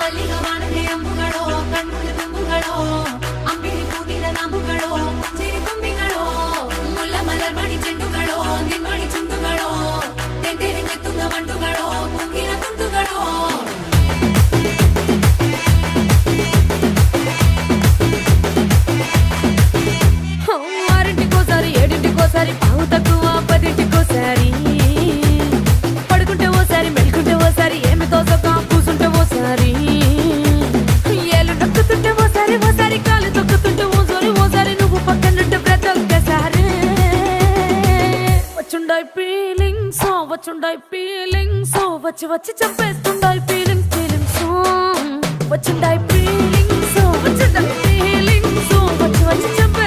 ಮಲ್ಲಿಗ ವಾಣದೆ ಅಂಬುಗಳೋ ಕಣ್ಣುಗಳ ತುಂಬುಗಳೋ ಅಂಬಿಳಿ ಕೂಡಿದ ನಾಂಬುಗಳೋ ಚಿರಿ ತುಂಬಿಗಳೋ ಮುಲ್ಲ ಮಲರ್ ಮಣಿ ಚೆಂಡುಗಳೋ ನಿಮ್ಮಣಿ ಚುಂಡುಗಳೋ ತೆಂಡೆರಿ ಕೆತ್ತುಗ ಮಂಡುಗಳೋ ಕುಂಗಿನ ತುಂಡುಗಳೋ ఆరింటికోసారి ఏడింటికోసారి పావు తక్కువ పదింటికోసారి పడుకుంటే ఓసారి మెలుకుంటే ఓసారి ఏమి తోసక కూసుంటే ఓసారి ఏళ్ళు నొక్కుతుంటే ఓసారి ఓసారి కాలు తొక్కుతుంటే ఓసారి నువ్వు పక్కనుంటే ప్రతి ఒక్కసారి వచ్చుండాయి ఫీలింగ్స్ వచ్చి వచ్చి చంపేస్తుండాయి ఫీలింగ్స్ వచ్చిండాయి ఫీలింగ్స్ వచ్చి వచ్చి చంపే